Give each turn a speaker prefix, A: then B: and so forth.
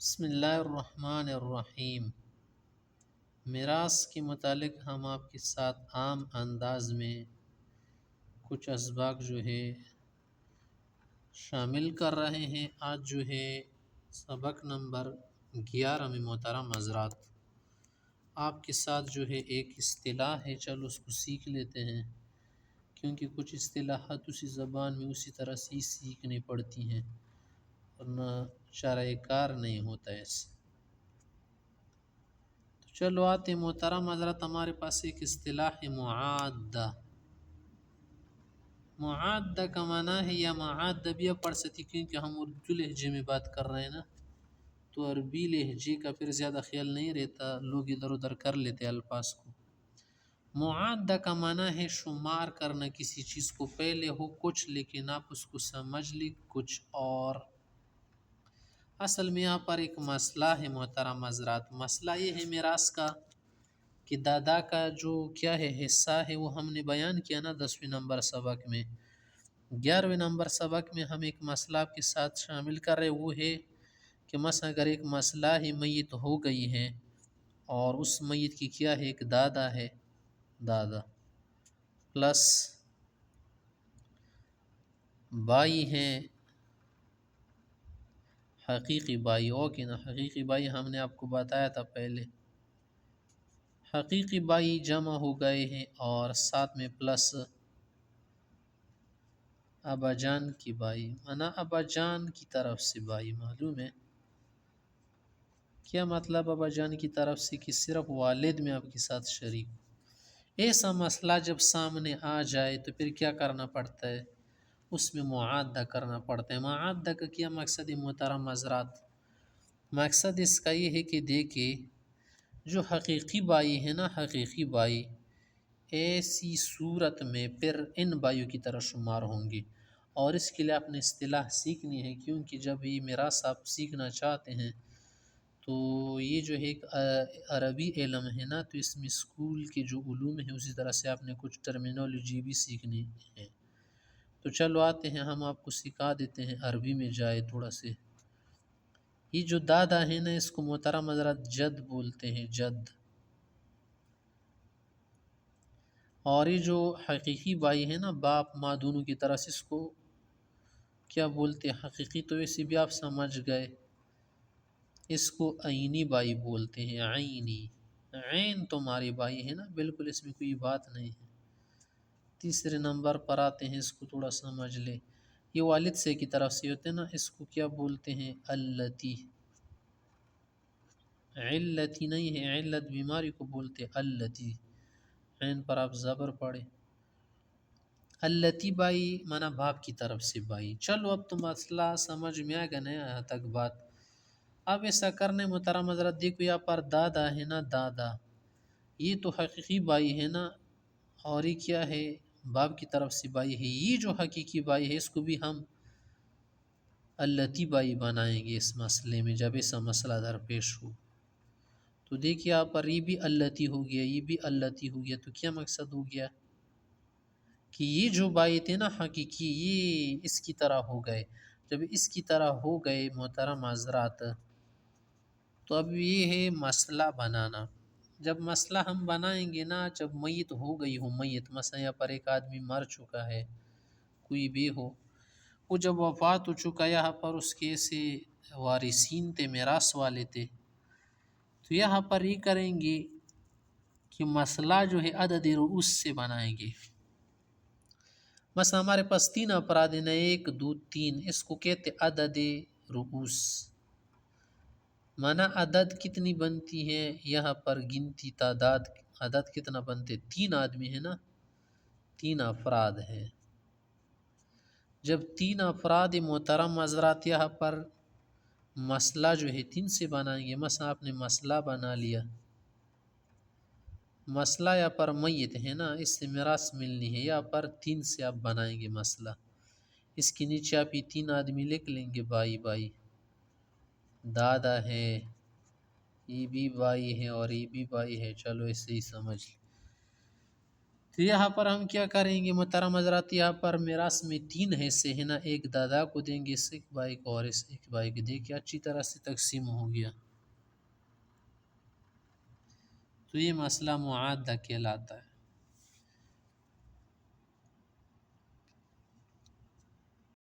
A: بسم اللہ الرحمن الرحیم۔ میراث کے متعلق ہم آپ کے ساتھ عام انداز میں کچھ اسباق شامل کر رہے ہیں۔ آج سبق نمبر 11 میں محترم حضرات آپ کے ساتھ ایک اصطلاح ہے، چلو اس کو سیکھ لیتے ہیں، کیونکہ کچھ اصطلاحات اسی زبان میں اسی طرح سے سیکھنی پڑتی ہیں ورنہ شرح کار نہیں ہوتا ہے اس سے۔ چلو آتے محترم حضرت، ہمارے پاس ایک اصطلاح ہے معادہ۔ معادہ کا معنی ہے یا معادہ بھی پڑھ سکتی، کیونکہ ہم اردو لہجے میں بات کر رہے ہیں نا، تو عربی لہجے کا پھر زیادہ خیال نہیں رہتا، لوگ ادھر ادھر کر لیتے الفاظ کو۔ معادہ کا معنی ہے شمار کرنا کسی چیز کو، پہلے ہو کچھ لیکن آپ اس کو سمجھ لی کچھ اور۔ اصل میں یہاں پر ایک مسئلہ ہے محترم حضرات، مسئلہ یہ ہے میراث کا کہ دادا کا جو کیا ہے حصہ ہے وہ ہم نے بیان کیا نا 10ویں نمبر سبق میں۔ 11ویں نمبر سبق میں ہم ایک مسئلہ آپ کے ساتھ شامل کر رہے، وہ ہے کہ مثلا اگر ایک مسئلہ ہی میت ہو گئی ہے اور اس میت کی کیا ہے ایک دادا ہے، دادا پلس بائی ہیں، حقیقی بائی، اوکے نا، حقیقی بائی ہم نے آپ کو بتایا تھا پہلے، حقیقی بائی جمع ہو گئے ہیں اور ساتھ میں پلس ابا جان کی بائی، مانا ابا جان کی طرف سے بائی، معلوم ہے کیا مطلب ابا جان کی طرف سے؟ کہ صرف والد میں آپ کے ساتھ شریک۔ ایسا مسئلہ جب سامنے آ جائے تو پھر کیا کرنا پڑتا ہے؟ اس میں معادہ کرنا پڑتا ہے۔ معادہ کا کیا مقصد ہے محترم حضرات؟ مقصد اس کا یہ ہے کہ دیکھیں جو حقیقی بائی ہے نا، حقیقی بائی ایسی صورت میں پھر ان بائیوں کی طرح شمار ہوں گی، اور اس کے لیے آپ نے اصطلاح سیکھنی ہے، کیونکہ جب یہ میراث آپ سیکھنا چاہتے ہیں تو یہ ایک عربی علم ہے نا، تو اس میں اسکول کے جو علوم ہیں اسی طرح سے آپ نے کچھ ٹرمینالوجی بھی سیکھنی ہے۔ تو چلو آتے ہیں، ہم آپ کو سکھا دیتے ہیں، عربی میں جائے تھوڑا سے۔ یہ جو دادا ہے نا، اس کو محترم حضرات جد بولتے ہیں، جد۔ اور یہ جو حقیقی بائی ہے نا، باپ ماں دونوں کی طرح سے، اس کو کیا بولتے ہیں؟ حقیقی تو ویسے بھی آپ سمجھ گئے، اس کو عینی بائی بولتے ہیں، عینی، عین تمہاری بائی ہے نا، بالکل اس میں کوئی بات نہیں ہے۔ تیسرے نمبر پر آتے ہیں، اس کو تھوڑا سمجھ لے، یہ والد سے کی طرف سے ہوتے ہیں نا، اس کو کیا بولتے ہیں؟ التی، علتی نہیں ہے، علت بیماری کو بولتے التی، عین پر آپ زبر پڑے، التی بائی مانا باپ کی طرف سے بائی۔ چلو اب تو مسئلہ سمجھ میں آ گیا نا یہاں تک بات۔ اب ایسا کرنے محترم حضرت، دیکھو یہاں پر دادا ہے نا، دادا یہ تو حقیقی بائی ہے نا، اور یہ کیا ہے؟ باپ کی طرف سے بائی ہے۔ یہ جو حقیقی بائی ہے اس کو بھی ہم التی بائی بنائیں گے اس مسئلے میں، جب ایسا مسئلہ درپیش ہو تو دیکھیے یہاں پر یہ بھی التی ہو گیا، یہ بھی التی ہو گیا، تو کیا مقصد ہو گیا کہ یہ جو بائی تھے نا حقیقی، یہ اس کی طرح ہو گئے۔ جب اس کی طرح ہو گئے محترم حضرات، تو اب یہ ہے مسئلہ بنانا۔ جب مسئلہ ہم بنائیں گے نا، جب میت ہو گئی ہو، میت مثلا یہاں پر ایک آدمی مر چکا ہے، کوئی بھی ہو، وہ جب وفات ہو چکا، یہاں پر اس کے سے وارثین تھے، میراث والے تھے، تو یہاں پر یہ کریں گے کہ مسئلہ جو ہے عدد رؤوس سے بنائیں گے۔ مثلا ہمارے پاس 3 افراد ہیں، 1 2 3، اس کو کہتے عدد رؤوس، مانا عدد کتنی بنتی ہے یہاں پر گنتی، تعداد، عدد کتنا بنتے؟ 3 آدمی ہیں نا، 3 افراد ہیں۔ جب 3 افراد محترم حضرات، یہاں پر مسئلہ جو ہے 3 سے بنائیں گے۔ مثلا آپ نے مسئلہ بنا لیا، مسئلہ یہاں پر میت ہے نا، اس سے میراث ملنی ہے، یہاں پر 3 سے آپ بنائیں گے مسئلہ۔ اس کے نیچے آپ یہ 3 آدمی لکھ لیں گے، بائی بائی، دادا ہے، یہ بھی بائی ہے اور یہ بھی بائی ہے، چلو ایسے ہی سمجھ لیں۔ تو یہاں پر ہم کیا کریں گے محترم حضرات، یہاں پر میراث میں 3 حصے ہیں نا، ایک دادا کو دیں گے، اس ایک بھائی کو اور اس ایک بھائی کو، دیکھیے اچھی طرح سے تقسیم ہو گیا، تو یہ مسئلہ معادلہ کہلاتا ہے۔